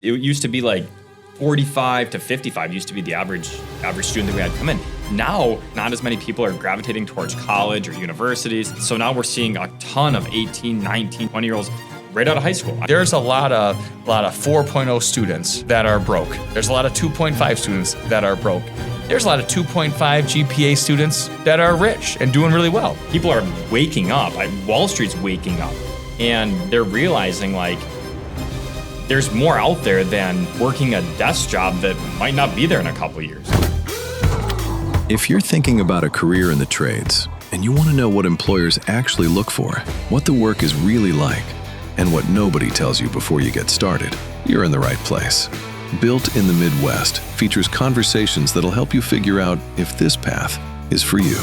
It used to be like 45 to 55 used to be the average student that we had come in. Now, not as many people are gravitating towards college or universities. So now we're seeing a ton of 18, 19, 20-year-olds right out of high school. There's a lot of 4.0 students that are broke. There's a lot of 2.5 students that are broke. There's a lot of 2.5 GPA students that are rich and doing really well. People are waking up. Wall Street's waking up. And they're realizing like there's more out there than working a desk job that might not be there in a couple of years. If you're thinking about a career in the trades and you want to know what employers actually look for, what the work is really like, and what nobody tells you before you get started, you're in the right place. Built in the Midwest features conversations that'll help you figure out if this path is for you.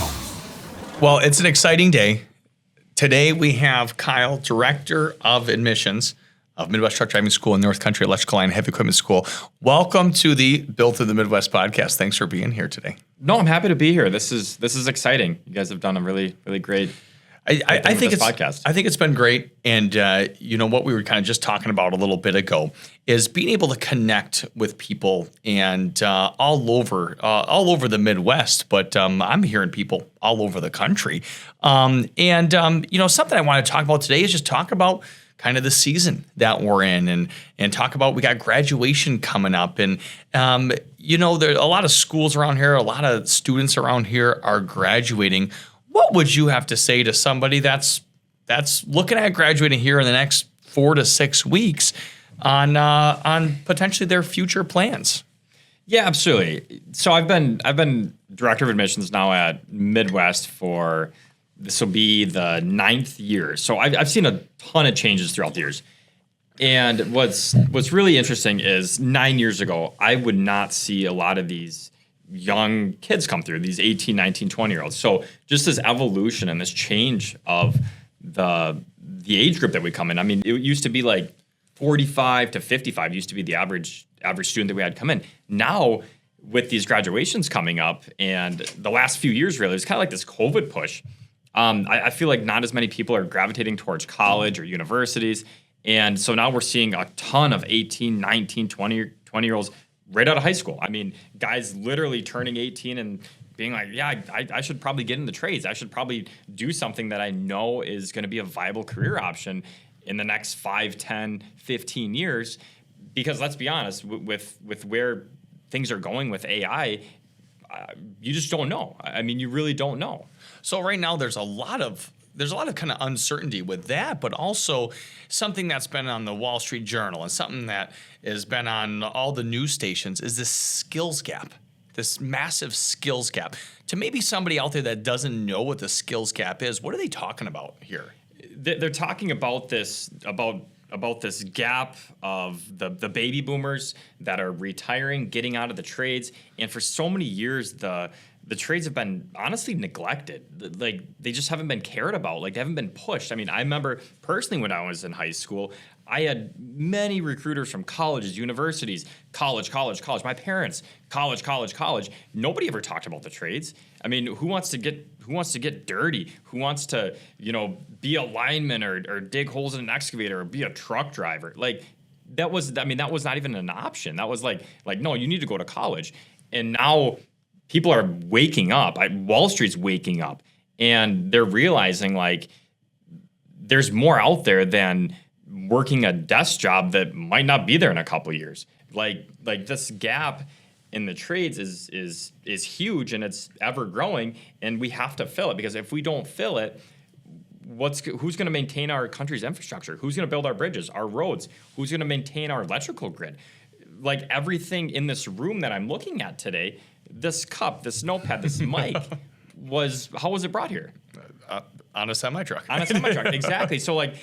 Well, it's an exciting day. Today we have Kyle, Director of Admissions of Midwest Truck Driving School and North Country Electrical and Heavy Equipment School. Welcome to the Built in the Midwest podcast. Thanks for being here today. No, I'm happy to be here. This is exciting. You guys have done a really great I think it's podcast. I think it's been great, and you know what we were kind of just talking about a little bit ago is being able to connect with people and all over the Midwest. But I'm hearing people all over the country, and you know, something I want to talk about today is just talk about kind of the season that we're in, and talk about we got graduation coming up, and you know, there are a lot of schools around here, a lot of students around here are graduating. What would you have to say to somebody that's looking at graduating here in the next 4 to 6 weeks on potentially their future plans? Yeah, absolutely. So I've been director of admissions now at Midwest for this will be the 9th year. So I've seen a ton of changes throughout the years. And what's really interesting is 9 years ago, I would not see a lot of these young kids come through, these 18, 19, 20-year-olds. So just this evolution and this change of the age group that we come in. I mean, it used to be like 45 to 55 used to be the average student that we had come in. Now, with these graduations coming up and the last few years, really, it's kind of like this COVID push. I feel like not as many people are gravitating towards college or universities. And so now we're seeing a ton of 18, 19, 20-year-olds right out of high school. I mean, guys literally turning 18 and being like, yeah, I should probably get in the trades. I should probably do something that I know is going to be a viable career option in the next 5, 10, 15 years. Because let's be honest, with where things are going with AI, you just don't know. I mean, you really don't know. So right now there's a lot of kind of uncertainty with that, but also something that's been on the Wall Street Journal and something that has been on all the news stations is this skills gap, this massive skills gap. To maybe somebody out there that doesn't know what the skills gap is, what are they talking about here? They're talking about this gap of the baby boomers that are retiring, getting out of the trades, and for so many years the trades have been honestly neglected. Like, they just haven't been cared about. Like, they haven't been pushed. I mean, I remember personally when I was in high school, I had many recruiters from colleges, universities, college. My parents, college. Nobody ever talked about the trades. I mean, who wants to get dirty? Who wants to, you know, be a lineman or dig holes in an excavator or be a truck driver? Like, that was not even an option. That was like no, you need to go to college. And now people are waking up. Wall Street's waking up, and they're realizing like there's more out there than working a desk job that might not be there in a couple of years. Like this gap in the trades is huge, and it's ever growing, and we have to fill it, because if we don't fill it, who's going to maintain our country's infrastructure? Who's going to build our bridges, our roads? Who's going to maintain our electrical grid? Like, everything in this room that I'm looking at today, this cup, this notepad, this mic, how was it brought here? On a semi-truck. On a semi-truck, exactly. So like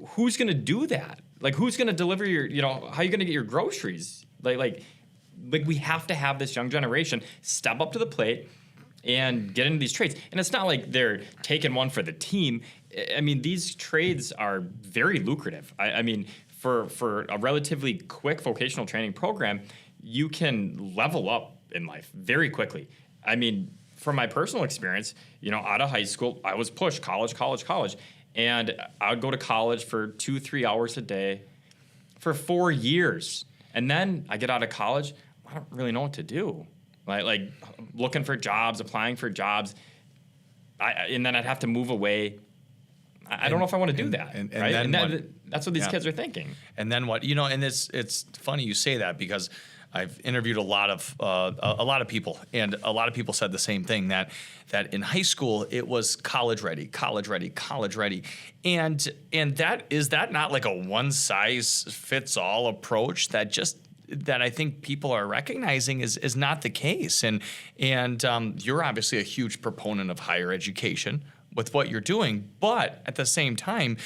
who's going to do that? Like, who's going to deliver your, you know, how are you going to get your groceries? Like we have to have this young generation step up to the plate and get into these trades. And it's not like they're taking one for the team. I mean, these trades are very lucrative. I mean, for a relatively quick vocational training program, you can level up in life very quickly. I mean, from my personal experience, you know, out of high school, I was pushed college. And I would go to college for 2-3 hours a day, for 4 years. And then I get out of college, I don't really know what to do. Like looking for jobs, applying for jobs. And then I'd have to move away. I don't know if I want to do that. And right? then that's what these kids are thinking. And then what? And it's funny you say that, because I've interviewed a lot of people, and a lot of people said the same thing, that in high school it was college ready, and that not like a one size fits all approach that I think people are recognizing is not the case, and you're obviously a huge proponent of higher education with what you're doing, but at the same time,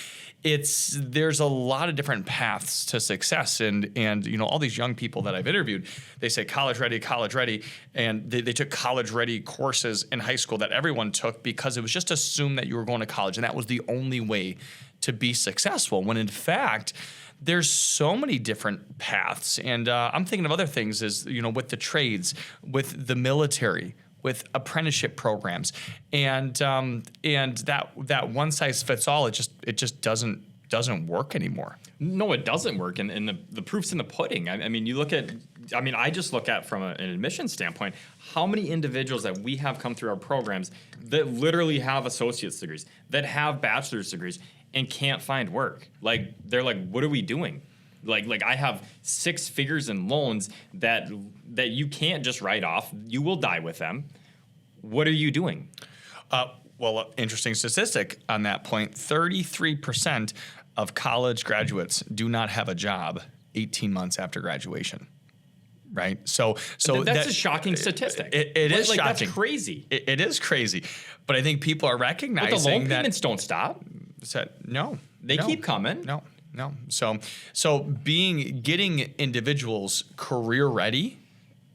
there's a lot of different paths to success, and all these young people that I've interviewed, they say college ready, and they took college ready courses in high school that everyone took because it was just assumed that you were going to college, and that was the only way to be successful. When in fact, there's so many different paths, and I'm thinking of other things with the trades, with the military, with apprenticeship programs, and that one size fits all. It just doesn't work anymore. No, it doesn't work, and the proof's in the pudding. I mean, I just look at from an admission standpoint, how many individuals that we have come through our programs that literally have associate's degrees, that have bachelor's degrees, and can't find work. Like, they're like, what are we doing? Like I have 6 figures in loans that you can't just write off. You will die with them. What are you doing? Well, interesting statistic on that point. 33% of college graduates do not have a job 18 months after graduation. Right? So that's a shocking statistic. It is shocking. That's crazy. It is crazy. But I think people are recognizing but the loan that payments don't stop. No. They keep coming. No. So getting individuals career ready,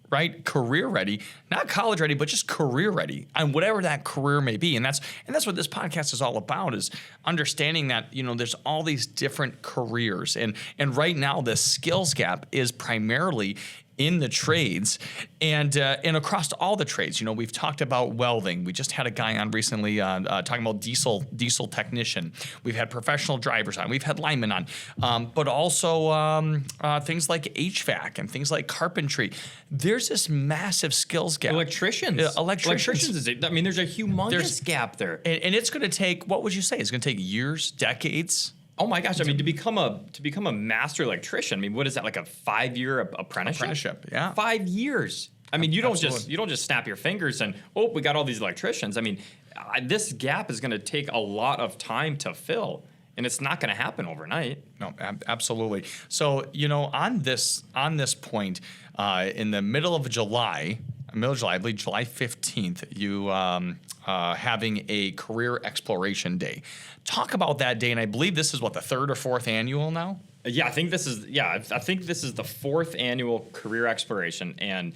right? Career ready, not college ready, but just career ready, and whatever that career may be. And that's what this podcast is all about, is understanding that, there's all these different careers. And right now the skills gap is primarily in the trades and across all the trades. We've talked about welding. We just had a guy on recently talking about diesel technician. We've had professional drivers on. We've had linemen on, but also things like HVAC and things like carpentry. There's this massive skills gap. Electricians. There's a humongous gap there. And it's going to take, what would you say? It's going to take years, decades? Oh my gosh! I mean, to become a master electrician, I mean, what is that, like a 5-year apprenticeship? Apprenticeship, yeah. 5 years. I mean, you don't just snap your fingers and we got all these electricians. I mean, this gap is going to take a lot of time to fill, and it's not going to happen overnight. No, absolutely. So on this point, in the middle of July, I believe July 15th, you having a career exploration day. Talk about that day, and I believe this is what, the 3rd or 4th annual now? Yeah, I think this is the 4th annual career exploration, and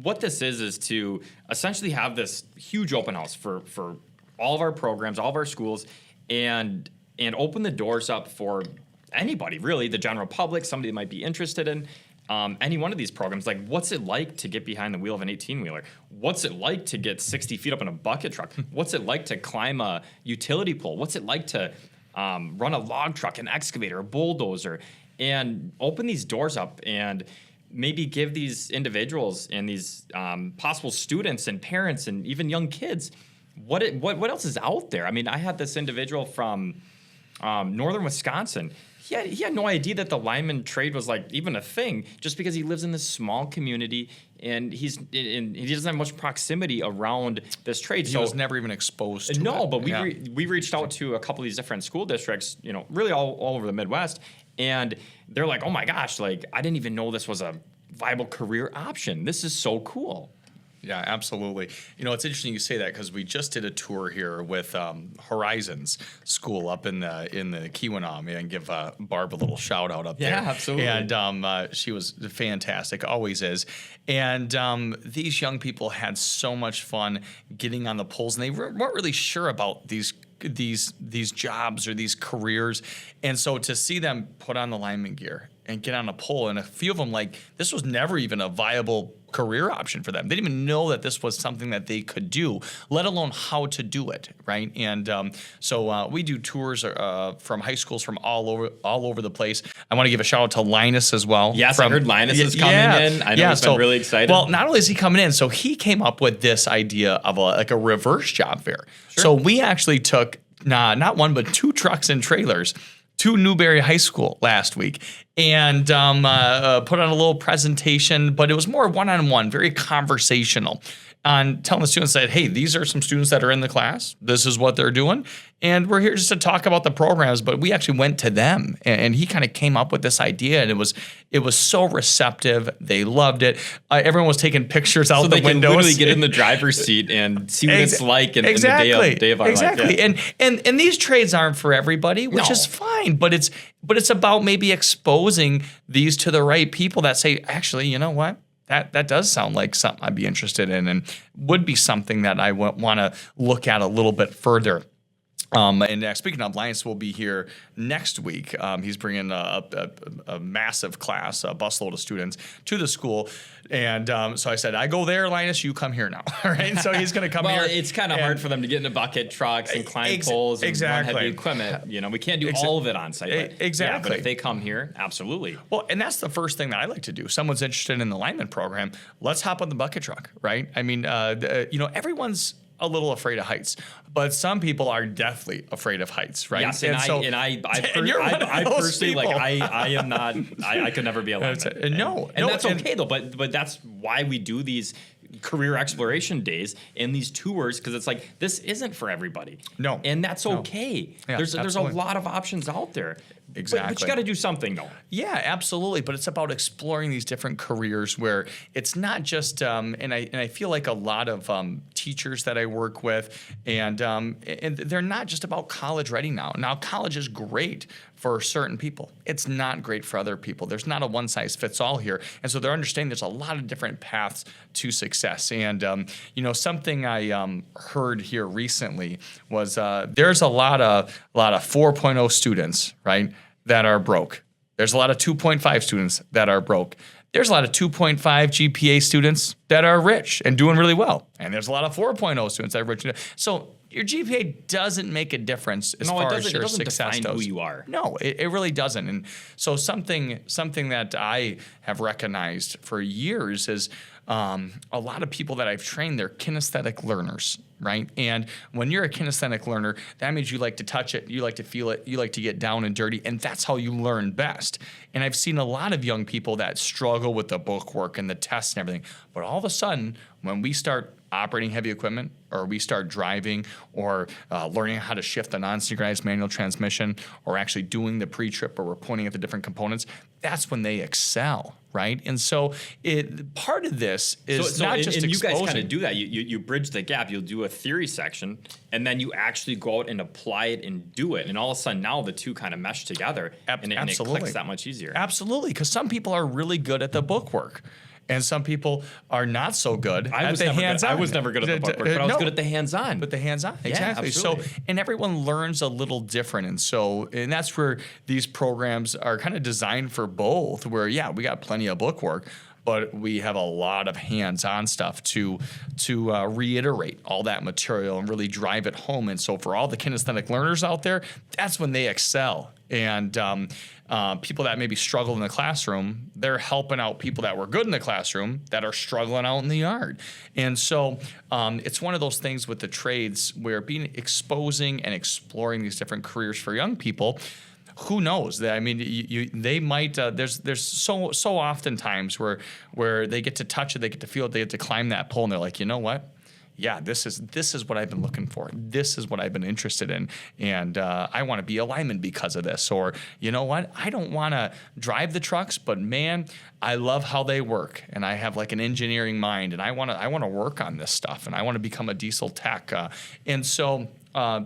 what this is to essentially have this huge open house for all of our programs, all of our schools, and open the doors up for anybody, really, the general public, somebody that might be interested in any one of these programs. Like, what's it like to get behind the wheel of an 18-wheeler? What's it like to get 60 feet up in a bucket truck? What's it like to climb a utility pole? What's it like to run a log truck, an excavator, a bulldozer? And open these doors up and maybe give these individuals and these possible students and parents and even young kids what else is out there. I mean, I had this individual from northern Wisconsin. He had no idea that the lineman trade was like even a thing, just because he lives in this small community and he doesn't have much proximity around this trade. He was never even exposed to it. No, but we reached out to a couple of these different school districts, really all over the Midwest, and they're like, oh my gosh, like, I didn't even know this was a viable career option. This is so cool. Yeah, absolutely. It's interesting you say that, because we just did a tour here with Horizons School up in the Keweenaw, and give Barb a little shout out up there. Yeah, absolutely. And she was fantastic, always is. And these young people had so much fun getting on the poles, and they weren't really sure about these jobs or these careers. And so to see them put on the lineman gear and get on a pole. And a few of them, like, this was never even a viable career option for them. They didn't even know that this was something that they could do, let alone how to do it, right? And so we do tours from high schools from all over the place. I want to give a shout out to Linus as well. Yes, I heard Linus is coming in. I know he's been really excited. Well, not only is he coming in, so he came up with this idea of a reverse job fair. Sure. So we actually took not one, but 2 trucks and trailers to Newberry High School last week and put on a little presentation, but it was more one-on-one, very conversational, on telling the students that, hey, these are some students that are in the class. This is what they're doing. And we're here just to talk about the programs, but we actually went to them, and he kind of came up with this idea, and it was so receptive. They loved it. Everyone was taking pictures out the windows. So they can literally get in the driver's seat and see what it's like in the day of our life. Yeah. And these trades aren't for everybody, which is fine, but it's about maybe exposing these to the right people that say, actually, you know what? That does sound like something I'd be interested in, and would be something that I want to look at a little bit further. And speaking of, Linus will be here next week. He's bringing a massive class, a busload of students to the school. And so I said, I go there, Linus, you come here now. All right. So he's going to come here. Well, it's kind of hard for them to get into bucket trucks and climb poles and run heavy equipment. You know, we can't do all of it on site. Exactly. Yeah, but if they come here, absolutely. Well, and that's the first thing that I like to do. Someone's interested in the lineman program, let's hop on the bucket truck, right? I mean, everyone's a little afraid of heights, but some people are definitely afraid of heights, right? Yes, I personally, like, I am not. I could never be a lineman. No, that's okay though. But that's why we do these career exploration days and these tours, because it's like, this isn't for everybody. No, and that's okay. Yeah, there's a lot of options out there. Exactly. But you got to do something though. Yeah, absolutely. But it's about exploring these different careers where it's not just, and I feel like a lot of teachers that I work with, and they're not just about college ready now. Now, college is great for certain people. It's not great for other people. There's not a one size fits all here. And so they're understanding there's a lot of different paths to success. And, something I heard here recently was there's a lot of 4.0 students, right, that are broke. There's a lot of 2.5 students that are broke. There's a lot of 2.5 GPA students that are rich and doing really well. And there's a lot of 4.0 students that are rich. So your GPA doesn't make a difference as far as your success define goes. Who you are. No, it really doesn't. And so something that I have recognized for years is a lot of people that I've trained, they're kinesthetic learners, right? And when you're a kinesthetic learner, that means you like to touch it, you like to feel it, you like to get down and dirty, and that's how you learn best. And I've seen a lot of young people that struggle with the bookwork and the tests and everything, but all of a sudden, when we start operating heavy equipment, or we start driving, or learning how to shift a non-synchronized manual transmission, or actually doing the pre-trip, or we're pointing at the different components, that's when they excel, right? And so part of this is not just exposing. You guys kind of do that. You bridge the gap. You'll do a theory section, and then you actually go out and apply it and do it. And all of a sudden now the two kind of mesh together, and it clicks that much easier. Absolutely, because some people are really good at the bookwork. And some people are not so good at the hands-on. I was never good at the bookwork, but I was good at the hands-on. But the hands-on, exactly. Yeah, so, and everyone learns a little different. And that's where these programs are kind of designed for both, where, yeah, we got plenty of bookwork, but we have a lot of hands-on stuff to reiterate all that material and really drive it home. And so for all the kinesthetic learners out there, that's when they excel. And people that maybe struggle in the classroom, they're helping out people that were good in the classroom that are struggling out in the yard. And so it's one of those things with the trades where exposing and exploring these different careers for young people. Who knows? I mean, they might. There's so often times where they get to touch it, they get to feel it, they get to climb that pole, and they're like, you know what? Yeah, this is what I've been looking for. This is what I've been interested in, and I want to be a lineman because of this. Or, you know what? I don't want to drive the trucks, but man, I love how they work, and I have like an engineering mind, and I want to work on this stuff, and I want to become a diesel tech. And so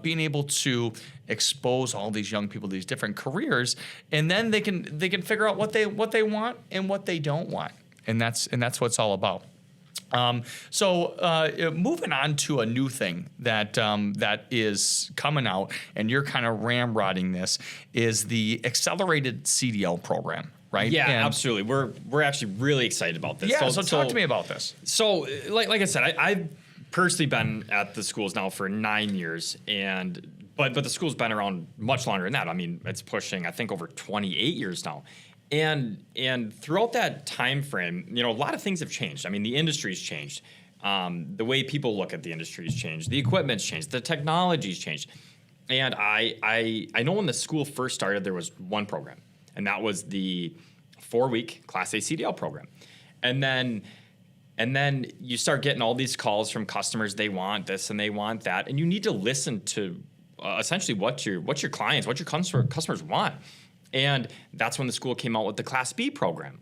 being able to expose all these young people to these different careers, and then they can figure out what they want and what they don't want, and that's what it's all about. So moving on to a new thing that is coming out, and you're kind of ramrodding this, is the accelerated CDL program. right? Yeah, And- absolutely. We're actually really excited about this. Yeah, so talk to me about this. So, like I said, I've personally been at the schools now for 9 years, but the school's been around much longer than that. I mean, it's pushing, I think, over 28 years now. And throughout that time frame, a lot of things have changed. I mean, the industry's changed. The way people look at the industry's changed. The equipment's changed. The technology's changed. And I know when the school first started, there was one program, and that was the 4-week Class A CDL program. And then you start getting all these calls from customers. They want this and they want that, and you need to listen to essentially what your clients, what your customers want. And that's when the school came out with the Class B program.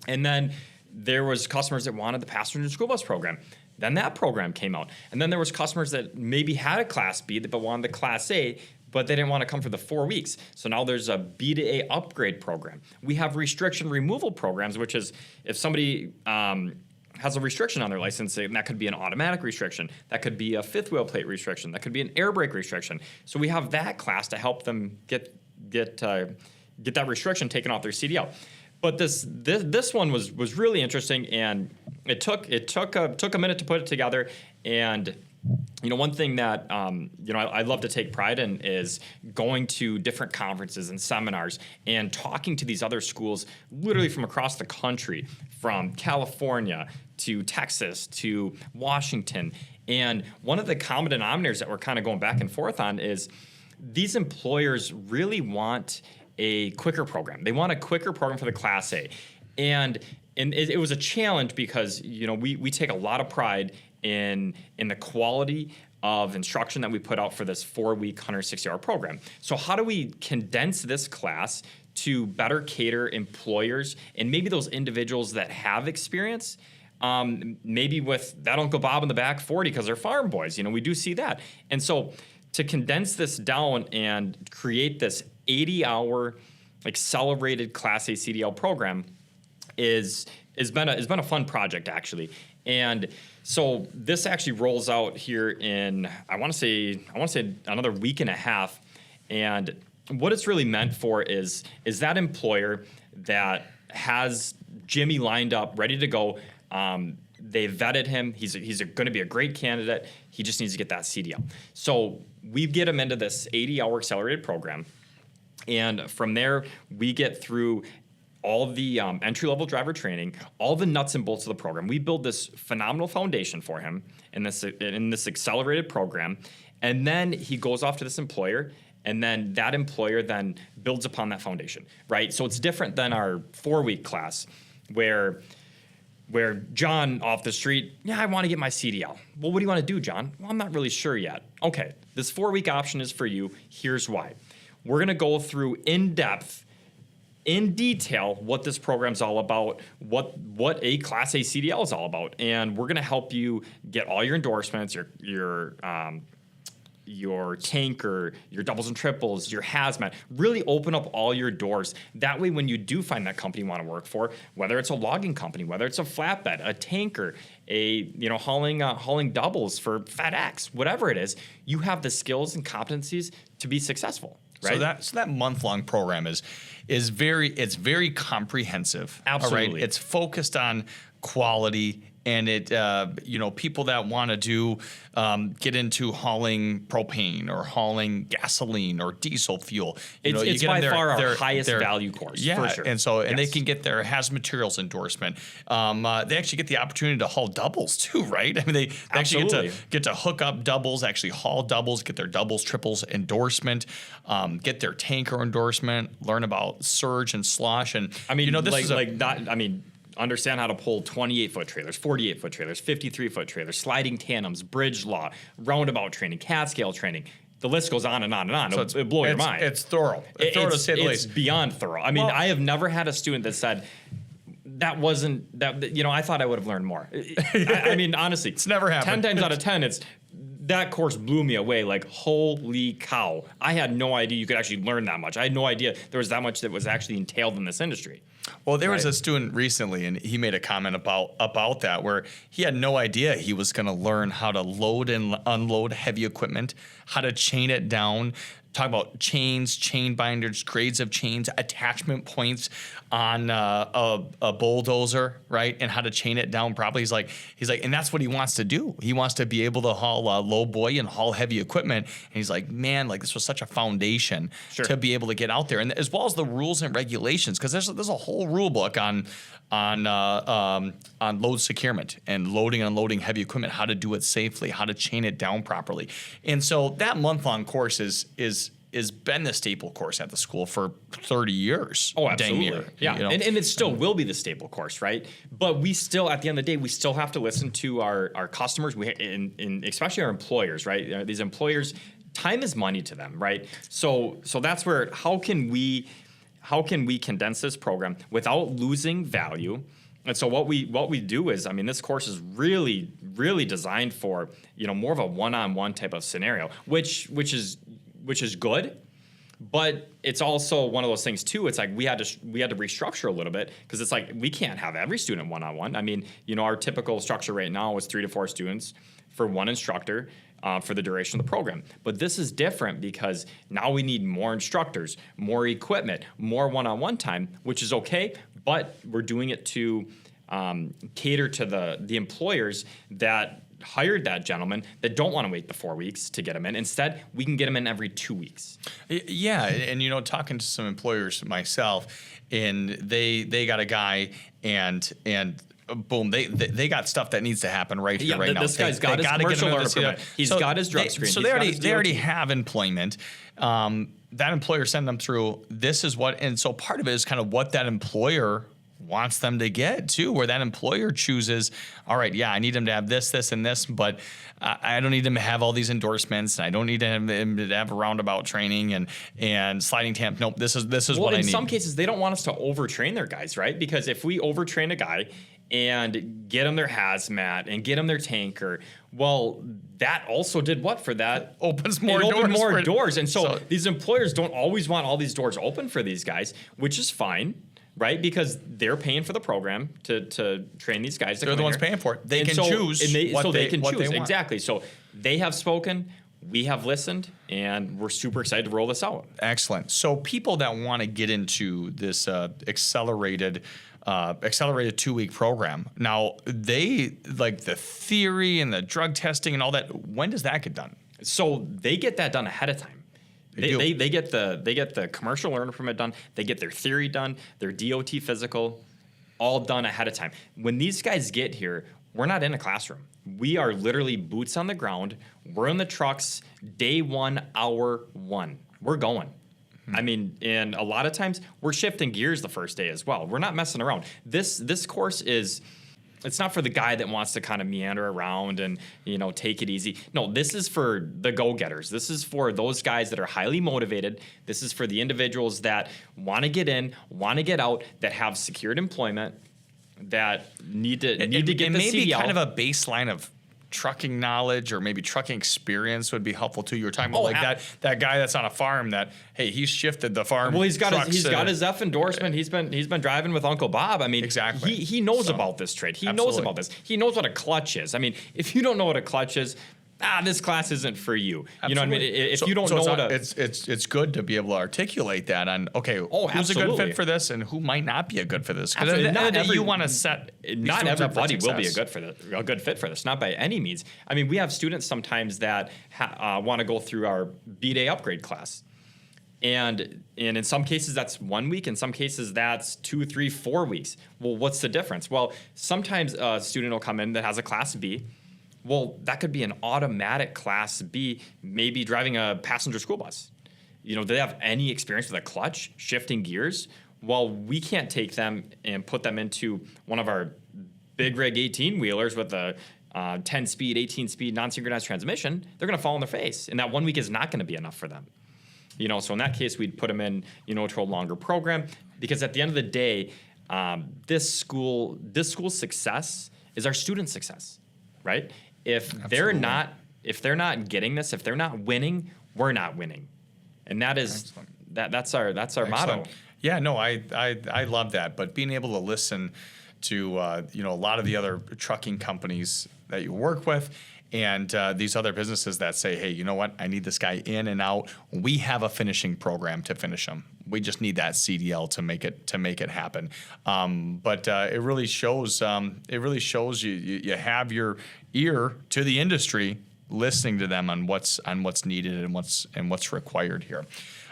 And then there was customers that wanted the passenger school bus program. Then that program came out. And then there was customers that maybe had a Class B but wanted the Class A, but they didn't want to come for the 4 weeks. So now there's a B to A upgrade program. We have restriction removal programs, which is if somebody has a restriction on their license, and that could be an automatic restriction, that could be a fifth wheel plate restriction, that could be an air brake restriction. So we have that class to help them get that restriction taken off their CDL. But this one was really interesting, and it took a minute to put it together. And one thing that I love to take pride in is going to different conferences and seminars and talking to these other schools, literally from across the country, from California to Texas to Washington. And one of the common denominators that we're kind of going back and forth on is these employers really want a quicker program. They want a quicker program for the Class A. And it was a challenge because, we take a lot of pride in the quality of instruction that we put out for this 4-week, 160-hour program. So how do we condense this class to better cater employers and maybe those individuals that have experience, maybe with that Uncle Bob in the back 40 because they're farm boys. We do see that. And so to condense this down and create this 80-hour accelerated Class A CDL program has been a fun project, actually. And so this actually rolls out here in I want to say another week and a half. And what it's really meant for is that employer that has Jimmy lined up, ready to go. They vetted him. He's going to be a great candidate. He just needs to get that CDL. So we get him into this 80-hour accelerated program. And from there, we get through all the entry-level driver training, all the nuts and bolts of the program. We build this phenomenal foundation for him in this accelerated program. And then he goes off to this employer, and then that employer then builds upon that foundation, right? So it's different than our 4-week class where John off the street, I want to get my CDL. Well, what do you want to do, John? Well, I'm not really sure yet. Okay, this 4-week option is for you. Here's why. We're going to go through in detail what this program's all about, what a Class A CDL is all about, and we're going to help you get all your endorsements, your tanker, your doubles and triples, your hazmat, really open up all your doors. That way, when you do find that company you want to work for, whether it's a logging company, whether it's a flatbed, a tanker, hauling doubles for FedEx, whatever it is, you have the skills and competencies to be successful. Right? So that month-long program is very comprehensive. Absolutely. All right? It's focused on quality, and it people that want to do get into hauling propane or hauling gasoline or diesel fuel. It's by far our highest value course. Yeah, for sure. And they can get their hazard materials endorsement. They actually get the opportunity to haul doubles too, right? I mean, they actually get to hook up doubles, actually haul doubles, get their doubles, triples endorsement, get their tanker endorsement, learn about surge and slosh, and understand how to pull 28-foot trailers, 48-foot trailers, 53-foot trailers, sliding tandems, bridge law, roundabout training, cat scale training. The list goes on and on and on. So it'll blow your mind. It's thorough. It's beyond thorough. I mean, I have never had a student that said, that wasn't that. I thought I would have learned more. I mean, honestly, it's never happened. 10 times out of 10, that course blew me away. Like, holy cow! I had no idea you could actually learn that much. I had no idea there was that much that was actually entailed in this industry. Well, there was a student recently, and he made a comment about that, where he had no idea he was going to learn how to load and unload heavy equipment, how to chain it down, talk about chains, chain binders, grades of chains, attachment points on a bulldozer, right? And how to chain it down properly. He's like, and that's what he wants to do. He wants to be able to haul low boy and haul heavy equipment. And he's like, man, like this was such a foundation to be able to get out there, and as well as the rules and regulations, because there's a whole rule book on load securement and loading and unloading heavy equipment, how to do it safely, how to chain it down properly. And so that month-long course is been the staple course at the school for 30 years. Oh, absolutely. Dang near, yeah. you know? And it still will be the staple course, right? But we still, at the end of the day, we still have to listen to our customers, and especially our employers, right? These employers, time is money to them, right? So that's where, how can we condense this program without losing value? And so what we do is, I mean, this course is really, really designed for, more of a one-on-one type of scenario, which is good, but it's also one of those things too. It's like we had to restructure a little bit, because it's like we can't have every student one-on-one. I mean, our typical structure right now is 3 to 4 students for one instructor for the duration of the program. But this is different because now we need more instructors, more equipment, more one-on-one time, which is okay, but we're doing it to cater to the employers that hired that gentleman that don't want to wait the 4 weeks to get him in. Instead, we can get him in every 2 weeks. Yeah, and talking to some employers myself, and they got a guy and boom, they got stuff that needs to happen right here, right now. This guy's got his commercial learner permit. He's got his drug screen. So they already have employment. That employer sent them through. This is what, and so part of it is kind of what that employer wants them to get too, where that employer chooses, all right, yeah, I need him to have this, and this, but I don't need him to have all these endorsements, and I don't need him to have a roundabout training and sliding tamp. Nope, this is what I need. In some cases, they don't want us to overtrain their guys, right? Because if we overtrain a guy and get them their hazmat and get them their tanker, well, that also did what for that? Opens more doors. It opened more doors. And so these employers don't always want all these doors open for these guys, which is fine. Right, because they're paying for the program to train these guys. They're the ones paying for it. They can choose what they want. Exactly. So they have spoken, we have listened, and we're super excited to roll this out. Excellent. So people that want to get into this accelerated 2-week program, now they like the theory and the drug testing and all that. When does that get done? So they get that done ahead of time. They get the commercial learner permit done. They get their theory done, their DOT physical, all done ahead of time. When these guys get here, we're not in a classroom. We are literally boots on the ground. We're in the trucks, day 1, hour 1. We're going. I mean, and a lot of times we're shifting gears the first day as well. We're not messing around. This course is. It's not for the guy that wants to kind of meander around and, take it easy. No, this is for the go-getters. This is for those guys that are highly motivated. This is for the individuals that want to get in, want to get out, that have secured employment, that need to get the CDL. Maybe kind of a baseline of trucking knowledge or maybe trucking experience would be helpful too. You were talking about that guy that's on a farm that, hey, he's shifted the farm. Well, he's got his F endorsement. He's been driving with Uncle Bob. I mean, exactly. He knows about this trade. He knows about this. He knows what a clutch is. I mean, if you don't know what a clutch is, this class isn't for you. Absolutely. You know what I mean? If you don't know what it's good to be able to articulate that on, okay, who's a good fit for this and who might not be a good for this. Because you want to set. Not everybody will be a good fit for this. Not by any means. I mean, we have students sometimes that want to go through our B-Day upgrade class. And in some cases that's 1 week, in some cases that's 2, 3, 4 weeks. Well, what's the difference? Well, sometimes a student will come in that has a class B. Well, that could be an automatic class B, maybe driving a passenger school bus. Do they have any experience with a clutch, shifting gears? Well, we can't take them and put them into one of our big rig 18-wheelers with a 10-speed, 18-speed, non-synchronized transmission. They're going to fall on their face, and that 1 week is not going to be enough for them. So in that case, we'd put them in, to a longer program, because at the end of the day, this school's success is our students' success, right? If they're not getting this, if they're not winning, we're not winning, and that's our motto. Yeah, no, I love that. But being able to listen to a lot of the other trucking companies that you work with, and these other businesses that say, hey, you know what? I need this guy in and out. We have a finishing program to finish him. We just need that CDL to make it happen. But it really shows. You have your ear to the industry, listening to them on what's needed and what's required here.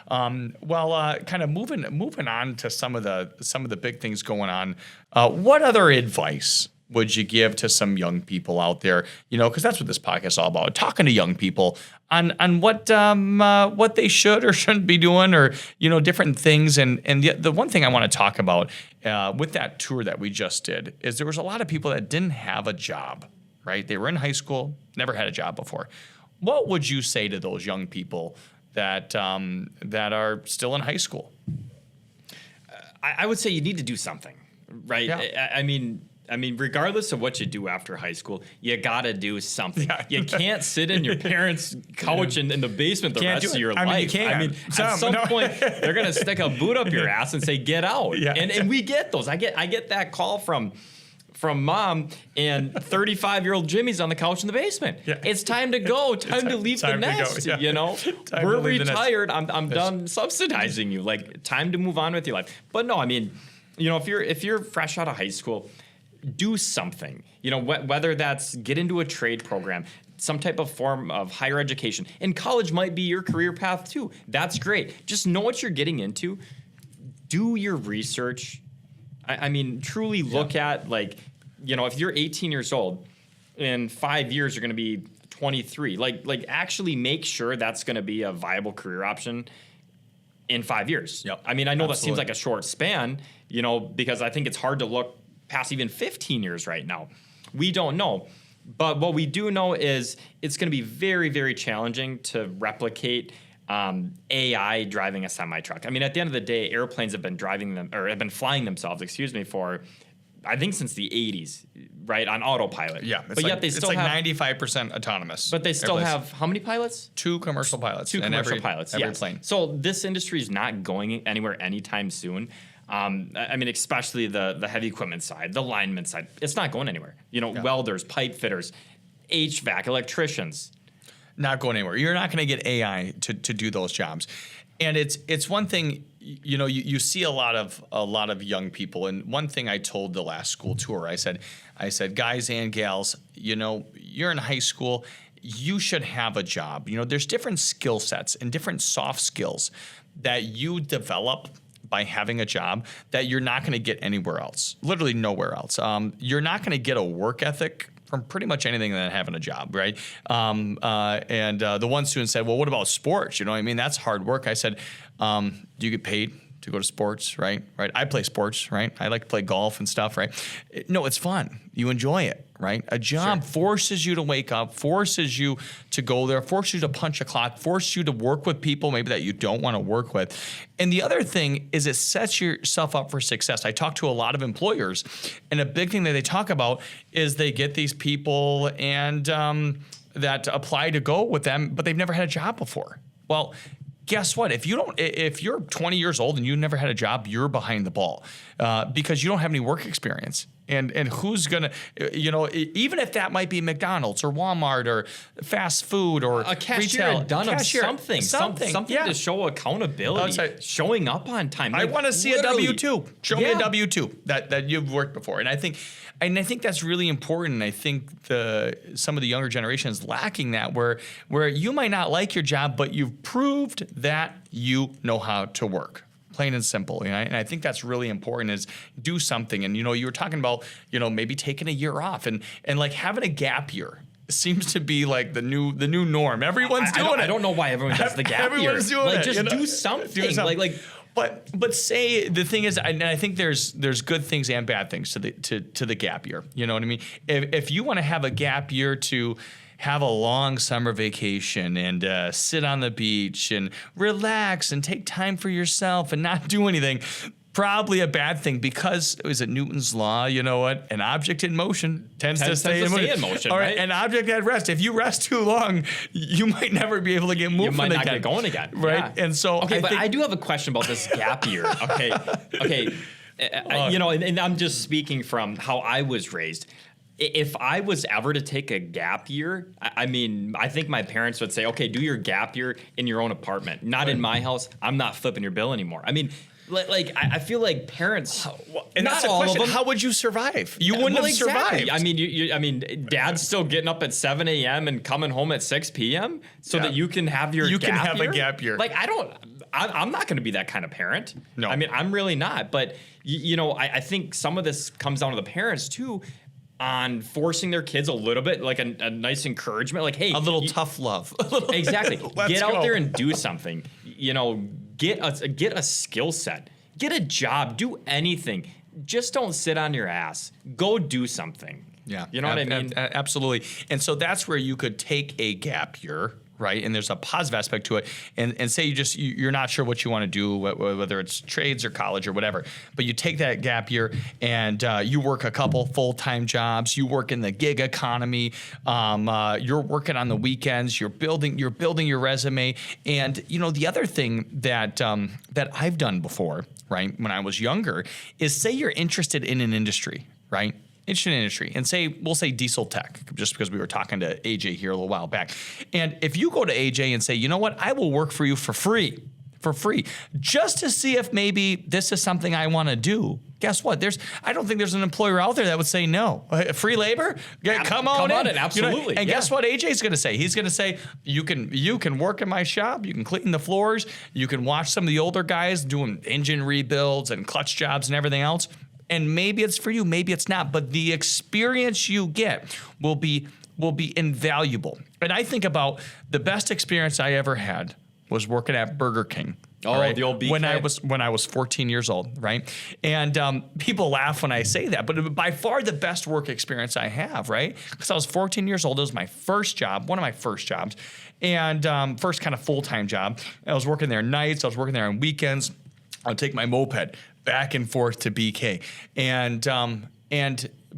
Kind of moving on to some of the big things going on. What other advice would you give to some young people out there? Because that's what this podcast is all about: talking to young people on what they should or shouldn't be doing, or different things. And the one thing I want to talk about with that tour that we just did is there was a lot of people that didn't have a job. Right? They were in high school, never had a job before. What would you say to those young people that are still in high school? I would say you need to do something, right? Yeah. I mean, regardless of what you do after high school, you gotta do something. Yeah. You can't sit in your parents' couch in the basement the rest of your life. You can. At some point, they're gonna stick a boot up your ass and say, "Get out." Yeah. And we get those. I get that call from mom, and 35-year-old Jimmy's on the couch in the basement. Yeah. It's time to go. Time to leave the nest. Go, yeah. We're retired. I'm done subsidizing you. Like, time to move on with your life. But no, if you're fresh out of high school, do something. Whether that's get into a trade program, some type of form of higher education, and college might be your career path too. That's great. Just know what you're getting into. Do your research. Truly look at, if you're 18 years old, in 5 years you're going to be 23. Like actually make sure that's going to be a viable career option in 5 years. Yep. I know Absolutely. that seems like a short span, because I think it's hard to look past even 15 years right now. We don't know. But what we do know is it's going to be very, very challenging to replicate AI driving a semi-truck. At the end of the day, airplanes have been flying themselves, for, I think, since the 80s, right, on autopilot. Yeah, but yet they still have 95% autonomous. But they still have how many pilots? 2 commercial pilots. Two commercial pilots. Every yes. plane. So this industry is not going anywhere anytime soon. Especially the heavy equipment side, the lineman side. It's not going anywhere. Welders, pipe fitters, HVAC, electricians. Not going anywhere. You're not going to get AI to do those jobs. And it's one thing, you see a lot of young people. And one thing I told the last school tour, I said, guys and gals, you're in high school, you should have a job. There's different skill sets and different soft skills that you develop by having a job that you're not going to get anywhere else, literally nowhere else. You're not going to get a work ethic from pretty much anything than having a job, right? The one student said, well, what about sports? That's hard work. I said, do you get paid to go to sports, right? I play sports, right? I like to play golf and stuff, right? No, it's fun. You enjoy it, right? A job forces you to wake up, forces you to go there, forces you to punch a clock, forces you to work with people maybe that you don't want to work with. And the other thing is it sets yourself up for success. I talk to a lot of employers, and a big thing that they talk about is they get these people and that apply to go with them, but they've never had a job before. Well, guess what? If you're 20 years old and you've never had a job, you're behind the ball because you don't have any work experience. And who's gonna, even if that might be McDonald's or Walmart or fast food or a cashier retail, had done something yeah. to show accountability, showing up on time. I want to see a W-2. Show me a W-2 that you've worked before. And I think that's really important. And I think some of the younger generation is lacking that, where you might not like your job, but you've proved that you know how to work. Plain and simple, and I think that's really important. Is do something, and you were talking about maybe taking a year off, and like having a gap year seems to be like the new norm. Everyone's doing it. I don't know why everyone does the gap year. Everyone's doing it. Just do something. But say the thing is, and I think there's good things and bad things to the gap year. You know what I mean? If you want to have a gap year to have a long summer vacation and sit on the beach and relax and take time for yourself and not do anything, probably a bad thing, because is it Newton's law? You know what? An object in motion tends to stay in motion. All right, an object at rest. If you rest too long, you might never be able to get moving again. You might not get going again. Right? Yeah. And so I do have a question about this gap year. Okay. And I'm just speaking from how I was raised. If I was ever to take a gap year, I mean, I think my parents would say, okay, do your gap year in your own apartment, not in my house. I'm not flipping your bill anymore. I mean, like I feel like parents, And not that's the all question. of them. How would you survive? You wouldn't have Exactly. survived. I mean, I mean, dad's still getting up at 7 a.m. and coming home at 6 p.m. so Yeah. that you can have your You gap can have a year? gap year. Like, I'm not going to be that kind of parent. No. I mean, I'm really not. But, I think some of this comes down to the parents, too, on forcing their kids a little bit, like a nice encouragement. Like, hey. a little tough love. Exactly. Let's Get out go. there and do something. Get a skill set. Get a job. Do anything. Just don't sit on your ass. Go do something. Yeah. You know what I mean? Absolutely. And so that's where you could take a gap year, right? And there's a positive aspect to it. And say you're not sure what you want to do, whether it's trades or college or whatever, but you take that gap year and you work a couple full-time jobs. You work in the gig economy. You're working on the weekends. You're building your resume. And the other thing that I've done before, right, when I was younger, is say you're interested in an industry, right? Interested in industry, and we'll say diesel tech, just because we were talking to AJ here a little while back. And if you go to AJ and say, you know what, I will work for you for free, just to see if maybe this is something I want to do. Guess what? I don't think there's an employer out there that would say no. Free labor? Come on in. Absolutely. And guess what AJ's going to say? He's going to say, you can work in my shop. You can clean the floors. You can watch some of the older guys doing engine rebuilds and clutch jobs and everything else. And maybe it's for you, maybe it's not. But the experience you get will be invaluable. And I think about the best experience I ever had was working at Burger King. Oh, right? the old BK. When I was 14 years old, right? And people laugh when I say that, but by far the best work experience I have, right? Because I was 14 years old. It was my first job, one of my first jobs, and first kind of full-time job. I was working there nights. I was working there on weekends. I would take my moped back and forth to BK,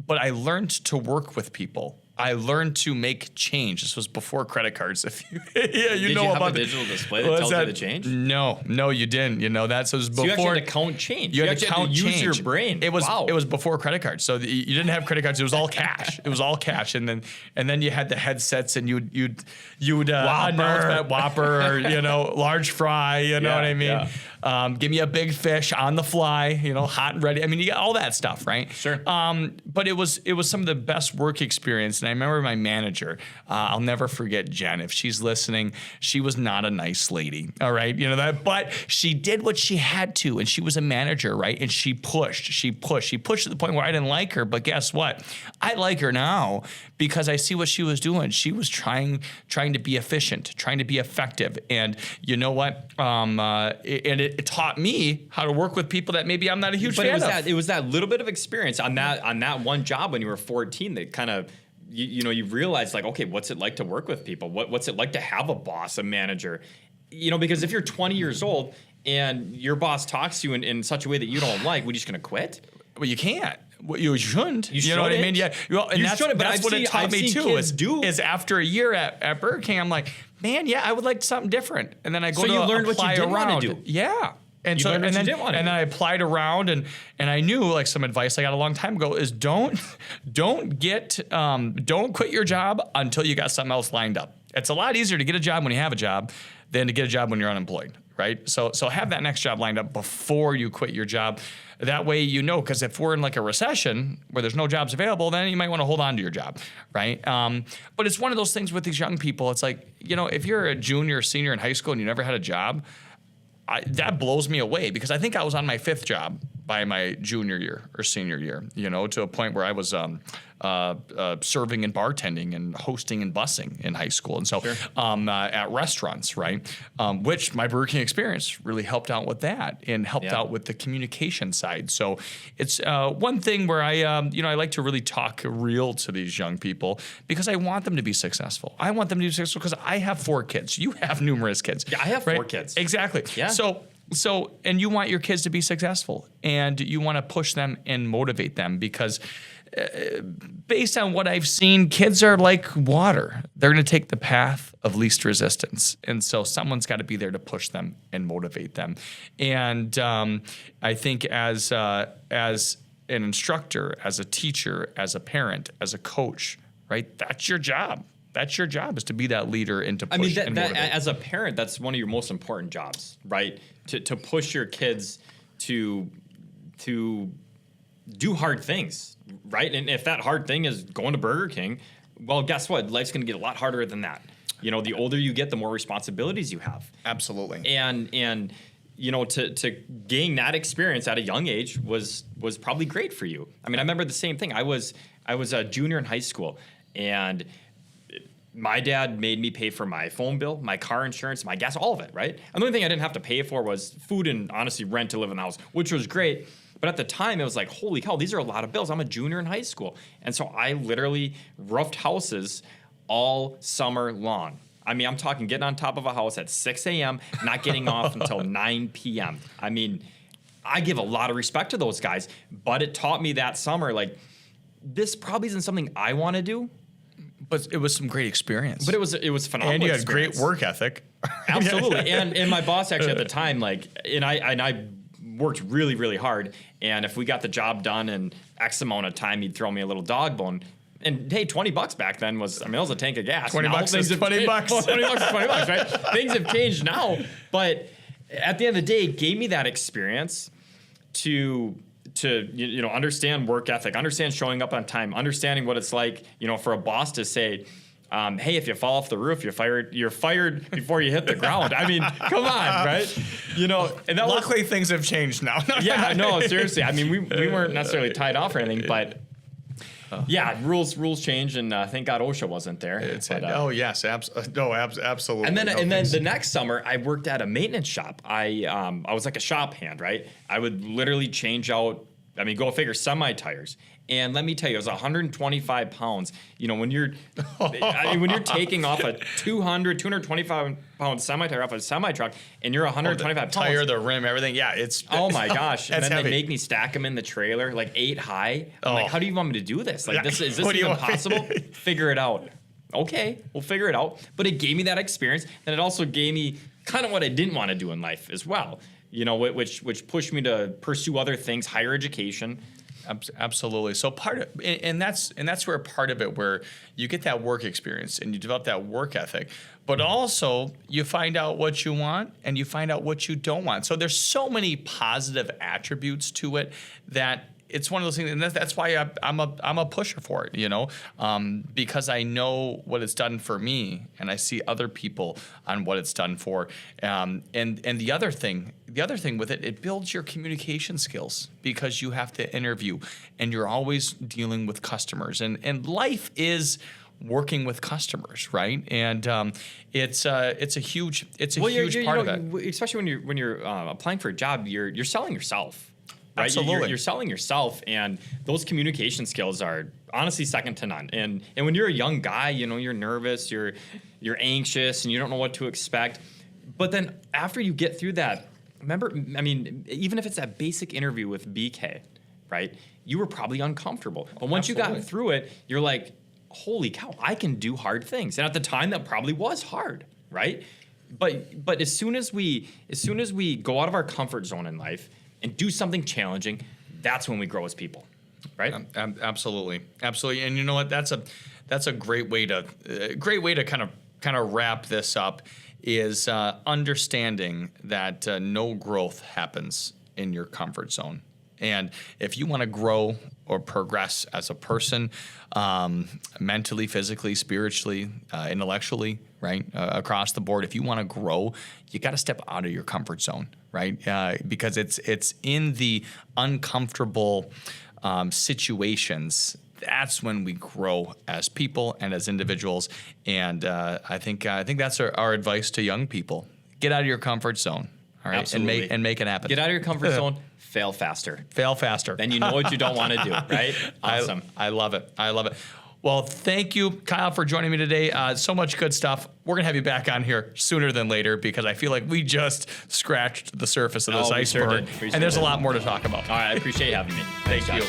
but I learned to work with people. I learned to make change. This was before credit cards. If you, yeah, Did know you have about a digital display that tells you the change? No, you didn't. That was before. So you actually had to count change. You had to count use change. your brain. It was wow. It was before credit cards, so you didn't have credit cards. It was all cash. It was all cash, and then you had the headsets, and you'd Whopper. Whopper, or large fry. You know what I mean? Yeah. Give me a big fish on the fly. Hot and ready. I mean, you got all that stuff, right? Sure. But it was some of the best work experience, and I remember my manager. I'll never forget Jen. If she's listening, she was not a nice lady. All right, that, but she did what she had to, and she was a manager, right? And she pushed to the point where I didn't like her. But guess what? I like her now because I see what she was doing. She was trying to be efficient, trying to be effective, and you know what? It taught me how to work with people that maybe I'm not a huge fan of. It was that little bit of experience on that one job when you were 14 that kind of you realize, like, okay, what's it like to work with people? What's it like to have a boss, a manager? Because if you're 20 years old and your boss talks to you in such a way that you don't like, we're just going to quit? Well, you can't. Well, you shouldn't. You know what I shouldn't? mean? Yeah. Well, and You that's shouldn't, but what I've it taught me seen too. kids do. Is after a year at Burger King, I'm like, man, yeah, I would like something different. And then I go So to you learned what you apply didn't wanna around. do. Yeah. And You so learned what and you then didn't wanna and do. then I applied around and I knew, like, some advice I got a long time ago is don't quit your job until you got something else lined up. It's a lot easier to get a job when you have a job than to get a job when you're unemployed, right? So have that next job lined up before you quit your job. That way, because if we're in like a recession where there's no jobs available, then you might want to hold on to your job, right? But it's one of those things with these young people. It's like, if you're a junior or senior in high school and you never had a job, that blows me away, because I think I was on my 5th job by my junior year or senior year, to a point where I was serving and bartending and hosting and busing in high school. And so at restaurants, right, which my Burger King experience really helped out with that and helped out with the communication side. So it's one thing where I like to really talk real to these young people, because I want them to be successful. I want them to be successful because I have 4 kids. You have numerous kids. Yeah, I have 4 kids. Exactly. Yeah. So, and you want your kids to be successful, and you want to push them and motivate them, because based on what I've seen, kids are like water. They're going to take the path of least resistance. And so someone's got to be there to push them and motivate them. And I think as an instructor, as a teacher, as a parent, as a coach, right? That's your job. That's your job, is to be that leader and to push and motivate. As a parent, that's one of your most important jobs, right? To push your kids to do hard things, right? And if that hard thing is going to Burger King, well, guess what? Life's going to get a lot harder than that. You know, the older you get, the more responsibilities you have. Absolutely. And you know, to gain that experience at a young age was probably great for you. I mean, I remember the same thing. I was a junior in high school, and my dad made me pay for my phone bill, my car insurance, my gas, all of it, right? And the only thing I didn't have to pay for was food and honestly rent to live in the house, which was great. But at the time, it was like, holy cow, these are a lot of bills. I'm a junior in high school. And so I literally roughed houses all summer long. I mean, I'm talking getting on top of a house at 6 a.m., not getting off until 9 p.m. I mean, I give a lot of respect to those guys, but it taught me that summer, like, this probably isn't something I want to do. But it was some great experience. But it was phenomenal. And you had experience. great work ethic. Absolutely. and my boss actually at the time, like, and I worked really, really hard. And if we got the job done in X amount of time, he'd throw me a little dog bone. And hey, $20 back then was, I mean, it was a tank of gas. $20 is $20. Well, $20 is $20, right? Things have changed now. But at the end of the day, it gave me that experience to you know, understand work ethic, understand showing up on time, understanding what it's like, you know, for a boss to say, hey, if you fall off the roof, you're fired before you hit the ground. I mean, come on, right? You know, and that luckily things have changed now. Yeah, no, seriously. I mean, we weren't necessarily tied off or anything, but yeah, rules change, and thank God OSHA wasn't there. Oh yes, absolutely. And then the next summer, I worked at a maintenance shop. I was like a shop hand, right? I would literally change out. I mean, go figure, semi tires. And let me tell you, it was 125 pounds. You know, when you're taking off a 225 pound semi tire off a semi truck, and you're 125 pounds. Tire, the rim, everything. Yeah, it's. Oh my gosh! And then heavy. they make me stack them in the trailer, like 8 high. I'm like, how do you want me to do this? Like, is this even possible? Figure it out. Okay, we'll figure it out. But it gave me that experience, and it also gave me kind of what I didn't want to do in life as well. You know, which pushed me to pursue other things, higher education. Absolutely. So that's where part of it, where you get that work experience and you develop that work ethic, but also you find out what you want and you find out what you don't want. So there's so many positive attributes to it that it's one of those things, and that's why I'm a pusher for it, you know, because I know what it's done for me, and I see other people on what it's done for, and the other thing with it, it builds your communication skills, because you have to interview, and you're always dealing with customers, and life is working with customers, right? And it's a huge part of it, especially when you're applying for a job, you're selling yourself. Right? Absolutely. You're selling yourself, and those communication skills are honestly second to none. And when you're a young guy, you know, you're nervous, you're anxious, and you don't know what to expect. But then after you get through that, remember, I mean, even if it's that basic interview with BK, right? You were probably uncomfortable. But once you got through it, you're like, holy cow, I can do hard things. And at the time, that probably was hard, right? But as soon as we go out of our comfort zone in life and do something challenging, that's when we grow as people, right? Absolutely. And you know what? That's a great way to kind of wrap this up, is understanding that no growth happens in your comfort zone. And if you want to grow or progress as a person, mentally, physically, spiritually, intellectually, right, across the board, if you want to grow, you got to step out of your comfort zone, right? Because it's in the uncomfortable situations, that's when we grow as people and as individuals. And I think that's our advice to young people: get out of your comfort zone, all right, Absolutely. and make it happen. Get out of your comfort zone. Fail faster. Then you know what you don't want to do, right? Awesome. I love it. Well, thank you, Kyle, for joining me today. So much good stuff. We're going to have you back on here sooner than later, because I feel like we just scratched the surface of this iceberg. And there's a lot more to talk about. All right. I appreciate you having me. Thank you.